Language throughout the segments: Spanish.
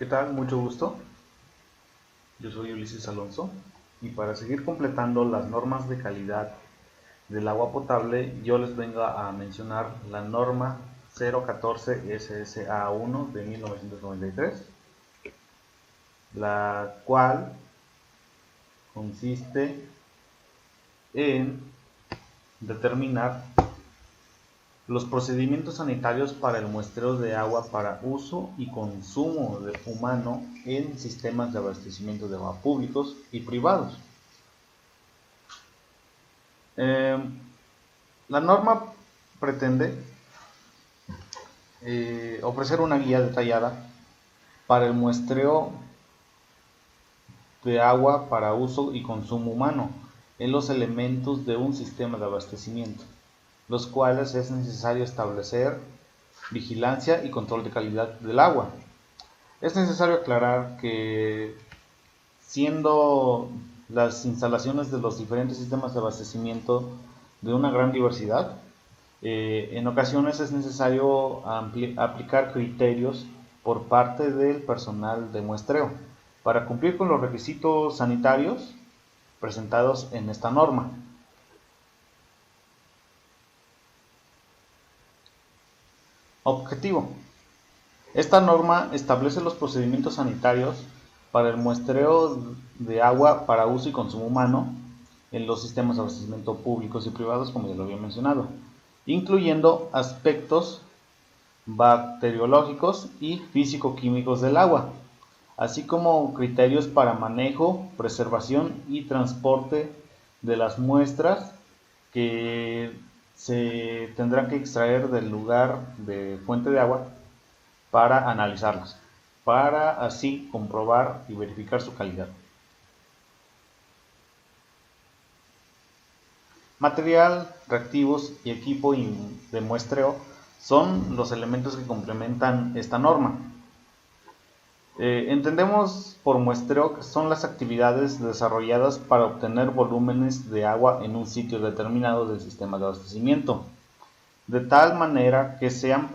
¿Qué tal? Mucho gusto. Yo soy Ulises Alonso y para seguir completando las normas de calidad del agua potable, yo les vengo a mencionar la norma 014 SSA1 de 1993, la cual consiste en determinar los procedimientos sanitarios para el muestreo de agua para uso y consumo humano en sistemas de abastecimiento de agua públicos y privados. La norma pretende ofrecer una guía detallada para el muestreo de agua para uso y consumo humano en los elementos de un sistema de abastecimiento, los cuales es necesario establecer vigilancia y control de calidad del agua. Es necesario aclarar que, siendo las instalaciones de los diferentes sistemas de abastecimiento de una gran diversidad, en ocasiones es necesario aplicar criterios por parte del personal de muestreo para cumplir con los requisitos sanitarios presentados en esta norma. Objetivo: esta norma establece los procedimientos sanitarios para el muestreo de agua para uso y consumo humano en los sistemas de abastecimiento públicos y privados, como ya lo había mencionado, incluyendo aspectos bacteriológicos y físico-químicos del agua, así como criterios para manejo, preservación y transporte de las muestras que se tendrán que extraer del lugar de fuente de agua para analizarlas, para así comprobar y verificar su calidad. Material, reactivos y equipo de muestreo son los elementos que complementan esta norma. Entendemos por muestreo que son las actividades desarrolladas para obtener volúmenes de agua en un sitio determinado del sistema de abastecimiento, de tal manera que sean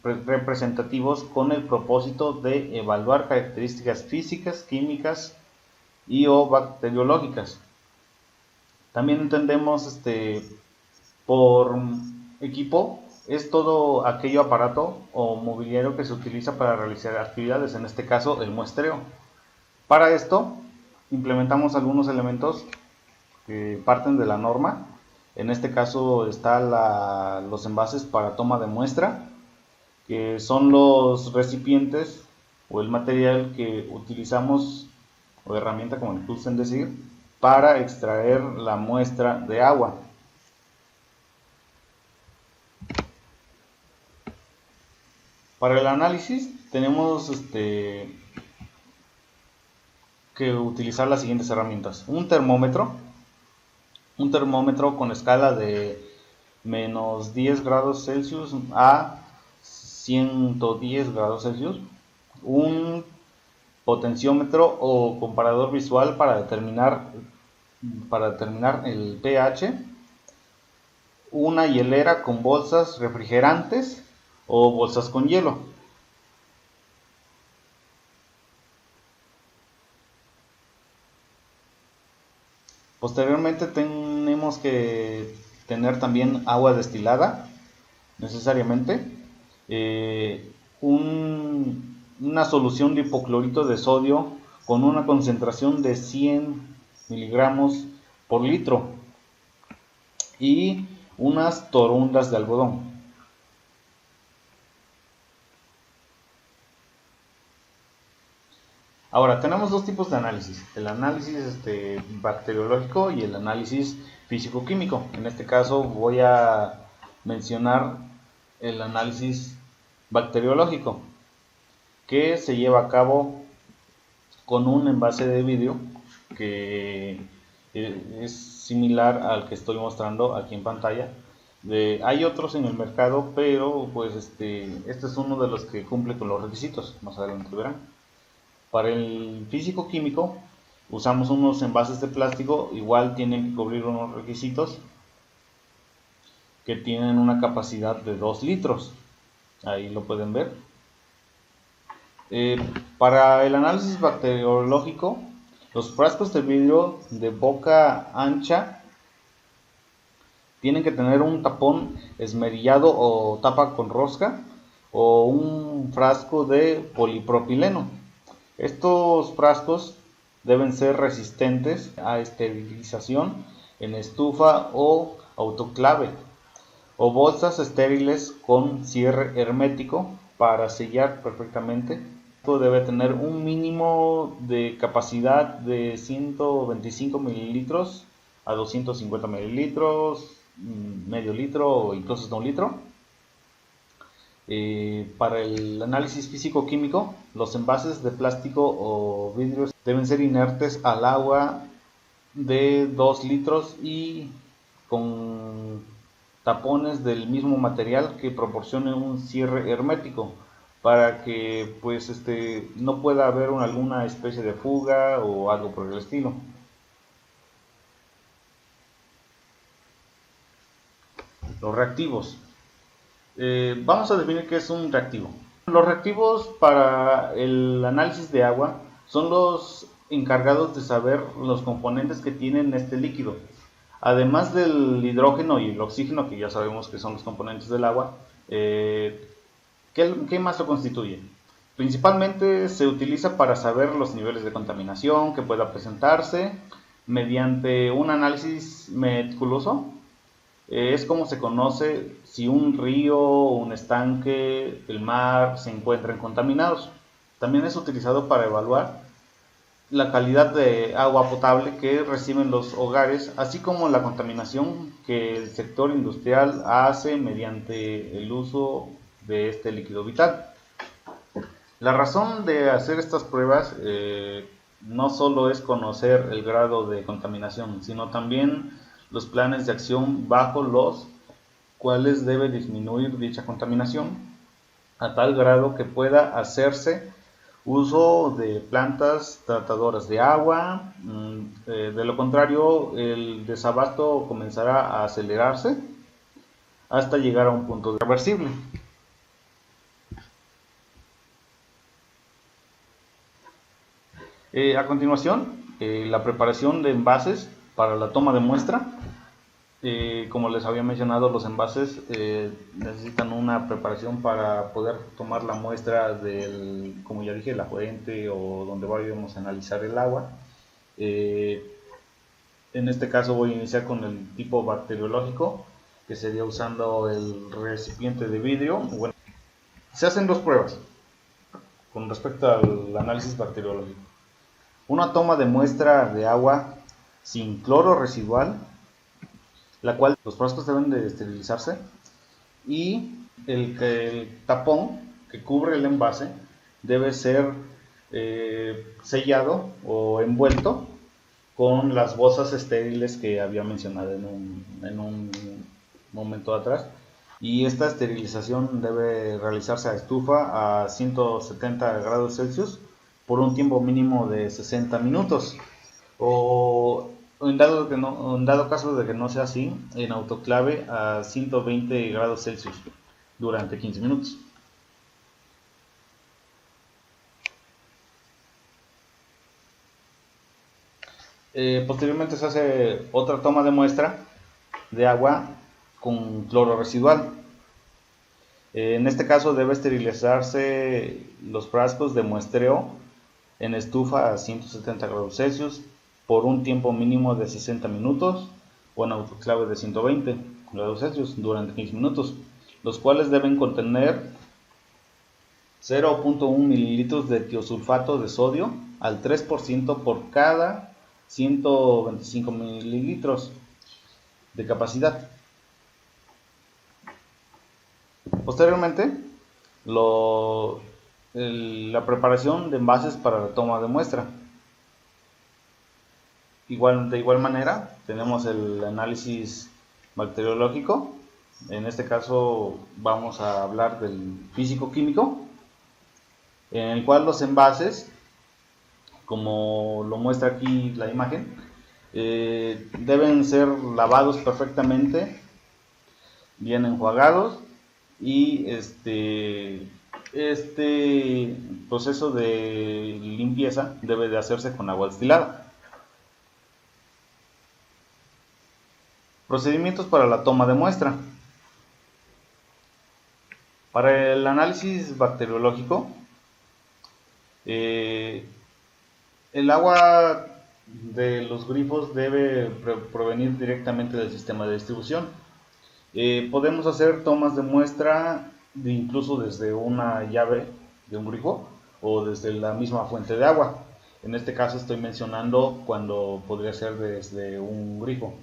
representativos con el propósito de evaluar características físicas, químicas y o bacteriológicas. También entendemos por equipo es todo aquello aparato o mobiliario que se utiliza para realizar actividades, en este caso el muestreo. Para esto implementamos algunos elementos que parten de la norma. En este caso están los envases para toma de muestra, que son los recipientes o el material que utilizamos, o herramienta como le gusten decir, para extraer la muestra de agua. Para el análisis tenemos que utilizar las siguientes herramientas: un termómetro con escala de menos 10 grados Celsius a 110 grados Celsius, un potenciómetro o comparador visual para determinar el pH, una hielera con bolsas refrigerantes o bolsas con hielo. Posteriormente tenemos que tener también agua destilada, necesariamente, una solución de hipoclorito de sodio con una concentración de 100 miligramos por litro y unas torundas de algodón. Ahora, tenemos dos tipos de análisis: el análisis bacteriológico y el análisis físico-químico. En este caso voy a mencionar el análisis bacteriológico, que se lleva a cabo con un envase de vidrio que es similar al que estoy mostrando aquí en pantalla. Hay otros en el mercado, pero pues este es uno de los que cumple con los requisitos. Más adelante verán. Para el físico-químico usamos unos envases de plástico, igual tienen que cubrir unos requisitos, que tienen una capacidad de 2 litros. Ahí lo pueden ver. Eh, para el análisis bacteriológico, los frascos de vidrio de boca ancha tienen que tener un tapón esmerillado o tapa con rosca o un frasco de polipropileno. Estos frascos deben ser resistentes a esterilización en estufa o autoclave o bolsas estériles con cierre hermético para sellar perfectamente. Esto debe tener un mínimo de capacidad de 125 mililitros a 250 mililitros, medio litro o incluso hasta un litro. Para el análisis físico-químico, los envases de plástico o vidrio deben ser inertes al agua de 2 litros y con tapones del mismo material que proporcione un cierre hermético para que pues no pueda haber alguna especie de fuga o algo por el estilo. Los reactivos. Vamos a definir qué es un reactivo. Los reactivos para el análisis de agua son los encargados de saber los componentes que tienen este líquido. Además del hidrógeno y el oxígeno, que ya sabemos que son los componentes del agua, ¿qué más lo constituye? Principalmente se utiliza para saber los niveles de contaminación que pueda presentarse mediante un análisis meticuloso. Es como se conoce si un río, un estanque, el mar se encuentran contaminados. También es utilizado para evaluar la calidad de agua potable que reciben los hogares, así como la contaminación que el sector industrial hace mediante el uso de este líquido vital. La razón de hacer estas pruebas no solo es conocer el grado de contaminación, sino también los planes de acción bajo los cuales debe disminuir dicha contaminación a tal grado que pueda hacerse uso de plantas tratadoras de agua. De lo contrario, el desabasto comenzará a acelerarse hasta llegar a un punto irreversible. A continuación, la preparación de envases para la toma de muestra. Como les había mencionado, los envases necesitan una preparación para poder tomar la muestra del, como ya dije, la fuente o donde vayamos a analizar el agua. En este caso voy a iniciar con el tipo bacteriológico, que sería usando el recipiente de vidrio. Bueno, se hacen dos pruebas con respecto al análisis bacteriológico. Una toma de muestra de agua sin cloro residual, la cual los frascos deben de esterilizarse, y el tapón que cubre el envase debe ser sellado o envuelto con las bolsas estériles que había mencionado en un momento atrás, y esta esterilización debe realizarse a estufa a 170 grados Celsius por un tiempo mínimo de 60 minutos, o en dado caso de que no sea así, en autoclave a 120 grados Celsius durante 15 minutos. Posteriormente se hace otra toma de muestra de agua con cloro residual. En este caso debe esterilizarse los frascos de muestreo en estufa a 170 grados Celsius por un tiempo mínimo de 60 minutos o en autoclave de 120 grados Celsius durante 15 minutos, los cuales deben contener 0.1 mililitros de tiosulfato de sodio al 3% por cada 125 mililitros de capacidad. Posteriormente, la preparación de envases para la toma de muestra. De igual manera, tenemos el análisis bacteriológico. En este caso vamos a hablar del físico-químico, en el cual los envases, como lo muestra aquí la imagen, deben ser lavados perfectamente, bien enjuagados, y proceso de limpieza debe de hacerse con agua destilada. Procedimientos para la toma de muestra. Para el análisis bacteriológico, el agua de los grifos debe provenir directamente del sistema de distribución. Podemos hacer tomas de muestra incluso desde una llave de un grifo o desde la misma fuente de agua. En este caso estoy mencionando cuando podría ser desde un grifo.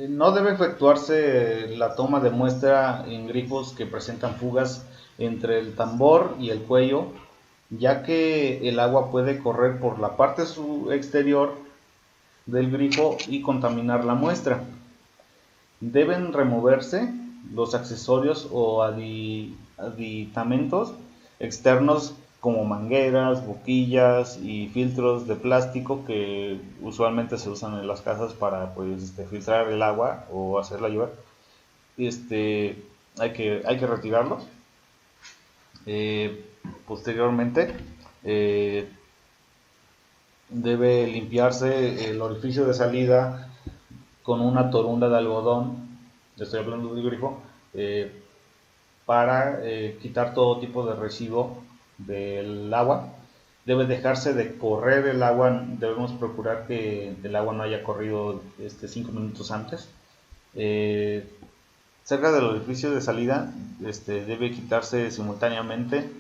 No debe efectuarse la toma de muestra en grifos que presentan fugas entre el tambor y el cuello, ya que el agua puede correr por la parte exterior del grifo y contaminar la muestra. Deben removerse los accesorios o aditamentos externos como mangueras, boquillas y filtros de plástico que usualmente se usan en las casas para filtrar el agua o hacerla llover. Hay que retirarlos. Posteriormente debe limpiarse el orificio de salida con una torunda de algodón, estoy hablando del grifo, para quitar todo tipo de residuo del agua. Debe dejarse de correr el agua, debemos procurar que el agua no haya corrido 5 minutos antes. Cerca del orificio de salida debe quitarse simultáneamente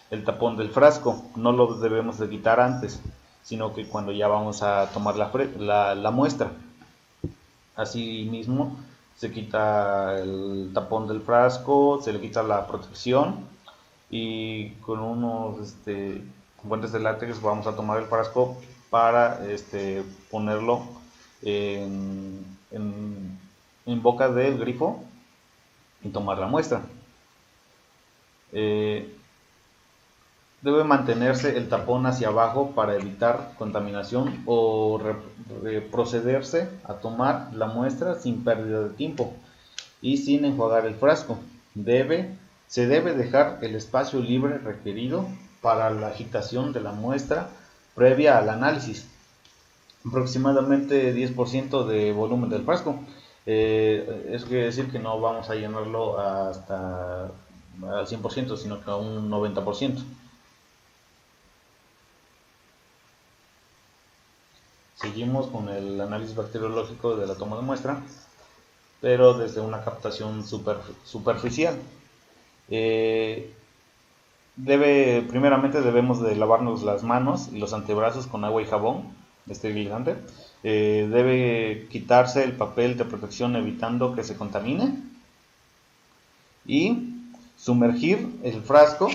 el tapón del frasco, no lo debemos de quitar antes, sino que cuando ya vamos a tomar la muestra. Asimismo, se quita el tapón del frasco, se le quita la protección y con unos guantes de látex vamos a tomar el frasco para ponerlo en boca del grifo y tomar la muestra. Debe mantenerse el tapón hacia abajo para evitar contaminación o procederse a tomar la muestra sin pérdida de tiempo y sin enjuagar el frasco. Se debe dejar el espacio libre requerido para la agitación de la muestra previa al análisis, aproximadamente 10% de volumen del frasco. Eso quiere decir que no vamos a llenarlo hasta al 100%, sino que a un 90%. Seguimos con el análisis bacteriológico de la toma de muestra, pero desde una captación superficial. Primeramente debemos de lavarnos las manos y los antebrazos con agua y jabón esterilizante. Debe quitarse el papel de protección evitando que se contamine y sumergir el frasco.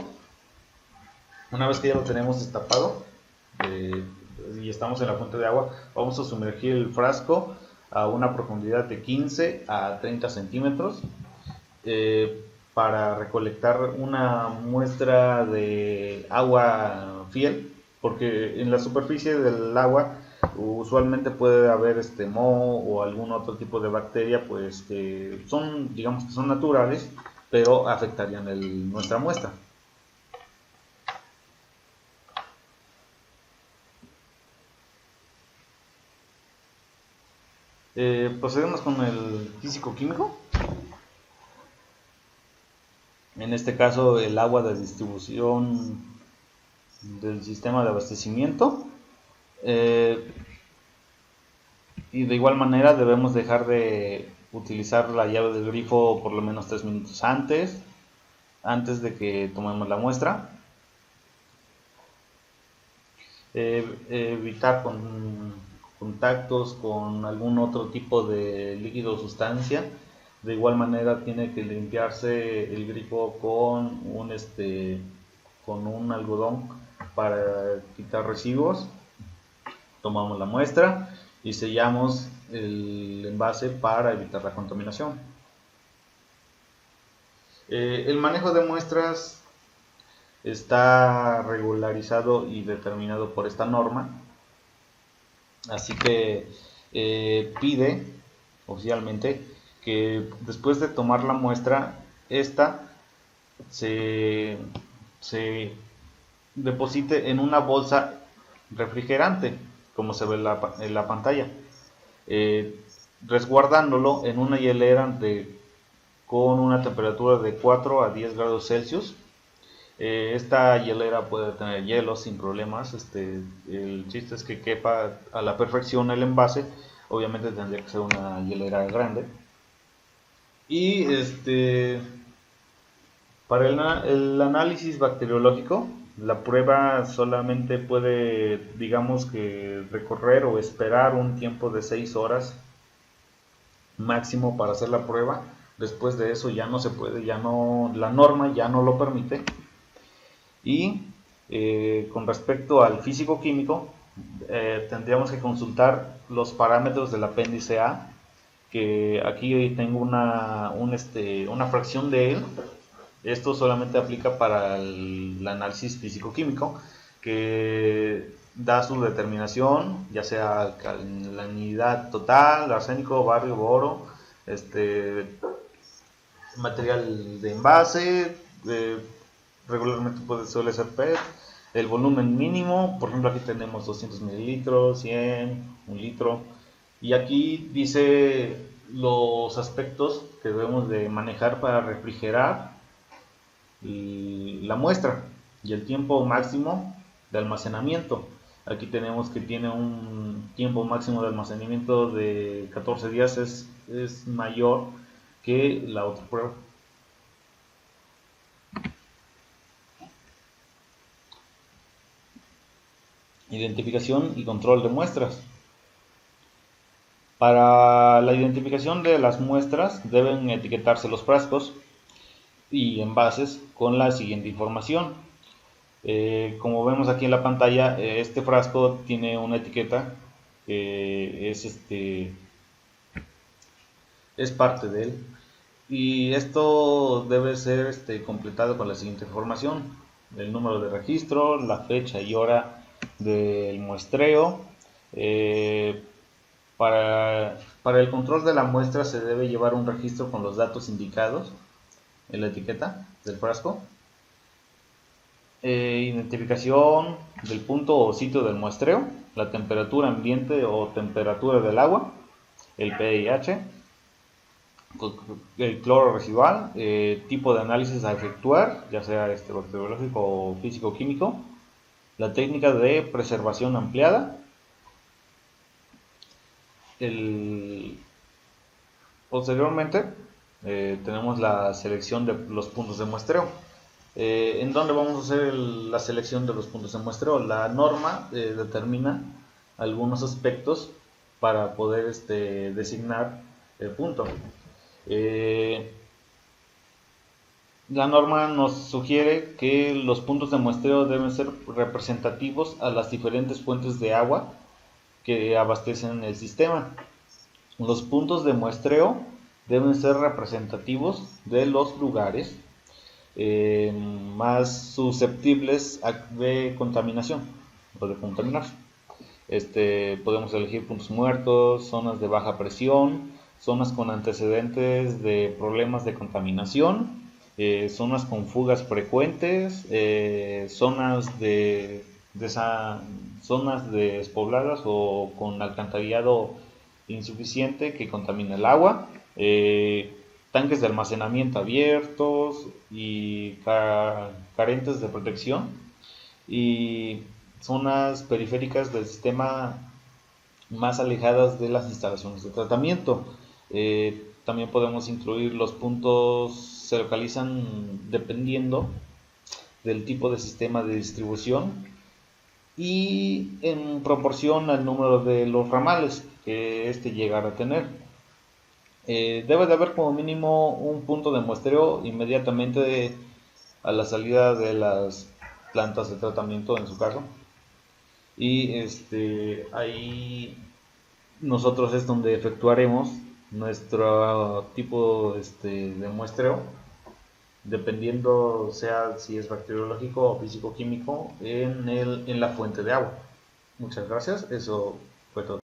Una vez que ya lo tenemos destapado y estamos en la fuente de agua, vamos a sumergir el frasco a una profundidad de 15 a 30 centímetros para recolectar una muestra de agua fiel, porque en la superficie del agua usualmente puede haber moho o algún otro tipo de bacteria, pues que son, digamos que son naturales, pero afectarían nuestra muestra. Procedemos con el físico-químico. En este caso, el agua de distribución del sistema de abastecimiento. Y de igual manera debemos dejar de utilizar la llave del grifo por lo menos 3 minutos antes de que tomemos la muestra. Evitar contactos con algún otro tipo de líquido o sustancia. De igual manera tiene que limpiarse el grifo con un algodón para quitar residuos. Tomamos la muestra y sellamos el envase para evitar la contaminación. El manejo de muestras está regularizado y determinado por esta norma, así que pide oficialmente que después de tomar la muestra, esta se, se deposite en una bolsa refrigerante, como se ve en la pantalla, eh, resguardándolo en una hielera con una temperatura de 4 a 10 grados Celsius. Esta hielera puede tener hielo sin problemas. El chiste es que quepa a la perfección el envase. Obviamente tendría que ser una hielera grande. Y para el análisis bacteriológico, la prueba solamente puede, digamos que, recorrer o esperar un tiempo de 6 horas máximo para hacer la prueba. Después de eso ya no se puede, ya no, la norma ya no lo permite. Y con respecto al físico-químico, tendríamos que consultar los parámetros del apéndice A, que aquí tengo una fracción de él. Esto solamente aplica para el análisis físico-químico, que da su determinación, ya sea la unidad total, arsénico, bario, boro, material de envase, regularmente suele ser PET, el volumen mínimo, por ejemplo aquí tenemos 200 mililitros, 100, 1 litro, y aquí dice los aspectos que debemos de manejar para refrigerar la muestra y el tiempo máximo de almacenamiento. Aquí tenemos que tiene un tiempo máximo de almacenamiento de 14 días, es mayor que la otra prueba. Identificación y control de muestras. Para la identificación de las muestras deben etiquetarse los frascos y envases con la siguiente información. Como vemos aquí en la pantalla, este frasco tiene una etiqueta que es parte de él, y esto debe ser completado con la siguiente información: el número de registro, la fecha y hora del muestreo. eh, para el control de la muestra se debe llevar un registro con los datos indicados en la etiqueta del frasco. Identificación del punto o sitio del muestreo, la temperatura ambiente o temperatura del agua, el pH, el cloro residual, tipo de análisis a efectuar, ya sea bacteriológico o físico-químico, la técnica de preservación ampliada, posteriormente tenemos la selección de los puntos de muestreo. ¿En dónde vamos a hacer la selección de los puntos de muestreo? La norma determina algunos aspectos para poder designar el punto. La norma nos sugiere que los puntos de muestreo deben ser representativos a las diferentes fuentes de agua que abastecen el sistema. Los puntos de muestreo deben ser representativos de los lugares más susceptibles de contaminación o de contaminar. Podemos elegir puntos muertos, zonas de baja presión, zonas con antecedentes de problemas de contaminación, zonas con fugas frecuentes, zonas despobladas o con alcantarillado insuficiente que contamina el agua, tanques de almacenamiento abiertos y carentes de protección, y zonas periféricas del sistema más alejadas de las instalaciones de tratamiento. También podemos incluir los puntos, se localizan dependiendo del tipo de sistema de distribución y en proporción al número de los ramales que llegara a tener. Debe de haber como mínimo un punto de muestreo inmediatamente a la salida de las plantas de tratamiento, en su caso, y ahí nosotros es donde efectuaremos nuestro tipo de muestreo, dependiendo sea si es bacteriológico o físico-químico en la fuente de agua. Muchas gracias, eso fue todo.